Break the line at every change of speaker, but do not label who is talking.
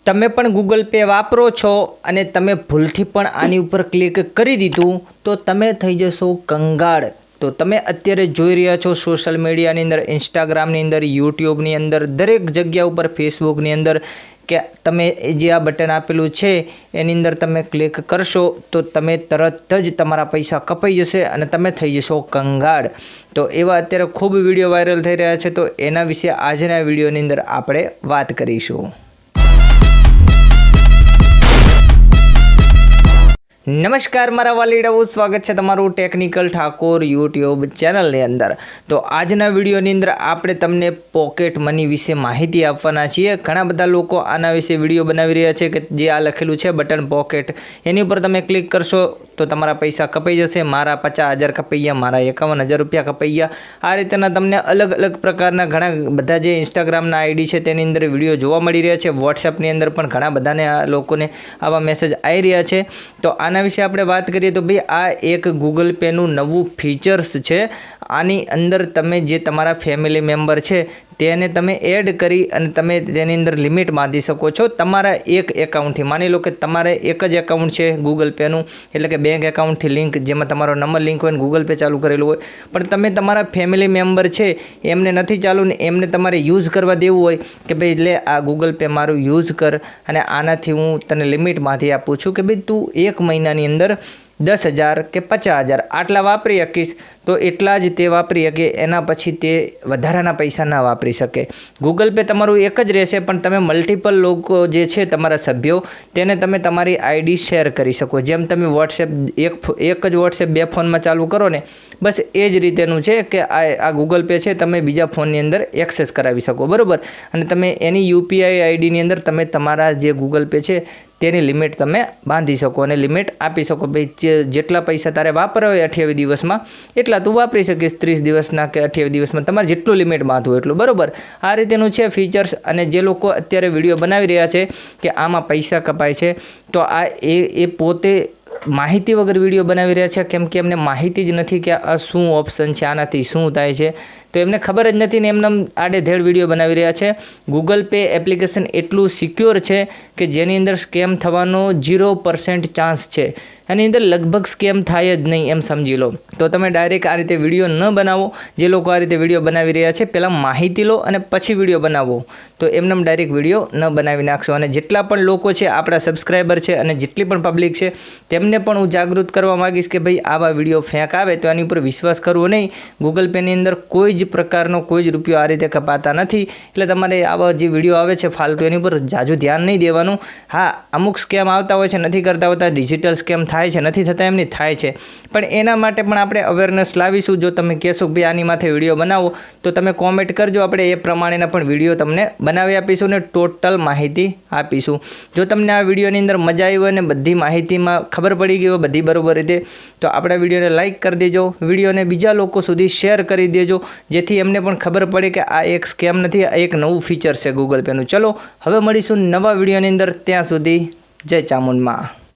તમે પણ Google pay વાપરો છો અને તમે ભૂલથી પણ આની ઉપર ક્લિક કરી દીધું તો તમે થઈ જશો કંગાળ। તો તમે અત્યારે જોઈ રહ્યા છો સોશિયલ મીડિયાની અંદર, ઇન્સ્ટાગ્રામની અંદર, યુટ્યુબની અંદર, દરેક જગ્યા ઉપર, ફેસબુકની અંદર કે તમે જે આ બટન આપેલું છે એની અંદર તમે ક્લિક કરશો તો તમે તરત જ તમારા પૈસા કપાઈ જશે અને તમે થઈ જશો કંગાળ। તો એવા અત્યારે ખૂબ વિડીયો વાયરલ થઈ રહ્યા છે, તો એના વિશે આજના વિડીયોની અંદર આપણે વાત કરીશું। નમસ્કાર મારા વાલીડાઓ, સ્વાગત છે તમારું ટેકનિકલ ઠાકોર યુટ્યુબ ચેનલની અંદર। તો આજના વિડીયોની અંદર આપણે તમને પોકેટ મની વિશે માહિતી આપવાના છીએ। ઘણા બધા લોકો આના વિશે વિડીયો બનાવી રહ્યા છે કે જે આ લખેલું છે બટન પોકેટ, એની ઉપર તમે ક્લિક કરશો તો તમારા પૈસા કપાઈ જશે। મારા 50,000 કપાઈ ગયા, મારા 51,000 રૂપિયા કપાઈ ગયા। આ રીતના તમને અલગ અલગ પ્રકારના ઘણા બધા જે ઇન્સ્ટાગ્રામના આઈડી છે તેની અંદર વિડીયો જોવા મળી રહ્યા છે। વોટ્સએપની અંદર પણ ઘણા બધાને આ લોકોને આવા મેસેજ આવી રહ્યા છે। તો આના વિશે આપણે વાત કરીએ તો ભાઈ આ એક ગૂગલ પેનું નવું ફીચર્સ છે। આની અંદર તમે જે તમારા ફેમિલી મેમ્બર છે તેને તમે એડ કરી અને તમે તેની અંદર લિમિટ બાંધી શકો છો તમારા એક એકાઉન્ટથી। માની લો કે તમારે એક જ એકાઉન્ટ છે ગૂગલ પેનું, એટલે કે બેંક એકાઉન્ટથી લિંક, જેમાં તમારો નંબર લિંક હોય ને ગૂગલ પે ચાલુ કરેલું હોય, પણ તમે તમારા ફેમિલી મેમ્બર છે એમને નથી ચાલુ ને એમને તમારે યુઝ કરવા દેવું હોય કે ભાઈ લે આ ગૂગલ પે મારું યુઝ કર અને આનાથી હું તને લિમિટ બાંધી આપું છું કે ભાઈ તું એક મહિનાની અંદર 10,000 કે 50,000 આટલા વાપરી શકીશ, તો એટલા જ તે વાપરી શકે, એના પછી તે વધારાના પૈસા ના વાપરી શકે। ગૂગલ પે તમારું એક જ રહેશે, પણ તમે મલ્ટિપલ લોકો જે છે તમારા સભ્યો તેને તમે તમારી આઈડી શેર કરી શકો। જેમ તમે વોટ્સએપ એક જ વોટ્સએપ બે ફોનમાં ચાલુ કરો ને, બસ એ જ રીતેનું છે કે આ ગૂગલ પે છે તમે બીજા ફોનની અંદર એક્સેસ કરાવી શકો, બરાબર। અને તમે એની યુપીઆઈ આઈડીની અંદર તમે તમારા જે ગૂગલ પે છે તેની લિમિટ તમે બાંધી શકો અને લિમિટ આપી શકો। ભાઈ જેટલા પૈસા તારે વાપરવા હોય 28 દિવસમાં એટલા તું વાપરી શકીશ, 30 દિવસના કે 28 દિવસમાં તમારે જેટલું લિમિટ બાંધવું એટલું, બરાબર। આ રીતેનું છે ફીચર્સ। અને જે લોકો અત્યારે વિડીયો બનાવી રહ્યા છે કે આમાં પૈસા કપાય છે, તો આ એ પોતે માહિતી વગર વિડીયો બનાવી રહ્યા છે, કેમ કે એમને માહિતી જ નથી કે આ શું ઓપ્શન છે, આનાથી શું થાય છે, તો એમને ખબર જ નથી ને એમને આડેધડ વિડીયો બનાવી રહ્યા છે। ગૂગલ પે એપ્લિકેશન એટલું સિક્યોર છે કે જેની અંદર સ્કેમ થવાનો 0% ચાન્સ છે, એની અંદર લગભગ સ્કેમ થાય જ નહીં એમ સમજી લો। તો તમે ડાયરેક્ટ આ રીતે વિડીયો ન બનાવો। જે લોકો આ રીતે વિડીયો બનાવી રહ્યા છે પહેલાં માહિતી લો અને પછી વિડીયો બનાવો, તો એમને ડાયરેક્ટ વિડીયો ન બનાવી નાખશો। અને જેટલા પણ લોકો છે આપણા સબસ્ક્રાઈબર છે અને જેટલી પણ પબ્લિક છે તેમને પણ હું જાગૃત કરવા માગીશ કે ભાઈ આવા વિડીયો ફેંક આવે તો એની ઉપર વિશ્વાસ કરવો નહીં। ગૂગલ પેની અંદર કોઈ જ પ્રકારનો કોઈ જ રૂપિયો આ રીતે કપાતા નથી, એટલે તમારે આવા જે વિડીયો આવે છે ફાલતુ એની ઉપર જાજુ ધ્યાન નહીં દેવાનું। હા, અમુક સ્કેમ આવતા હોય છે, નથી કરતા હોતા, ડિજિટલ સ્કેમ થાય છે, નથી થતા એમની થાય છે, પણ એના માટે પણ આપણે અવેરનેસ લાવીશું। જો તમે કહેશો કે ભાઈ આની માથે વિડીયો બનાવો તો તમે કોમેન્ટ કરજો, આપણે એ પ્રમાણેના પણ વિડીયો તમને બનાવી આપીશું અને ટોટલ માહિતી આપીશું। જો તમને આ વિડીયોની અંદર મજા આવી હોય અને બધી માહિતીમાં ખબર પડી ગઈ હોય બધી બરોબર રીતે, તો આપણા વિડીયોને લાઇક કરી દેજો, વિડીયોને બીજા લોકો સુધી શેર કરી દેજો, જેથી એમને પણ ખબર પડે કે આ એક સ્કેમ નથી, આ એક નવું ફીચર છે ગૂગલ પેનું। ચલો હવે મળીશું નવા વિડીયોની અંદર, ત્યાં સુધી જય ચામુંડમાં।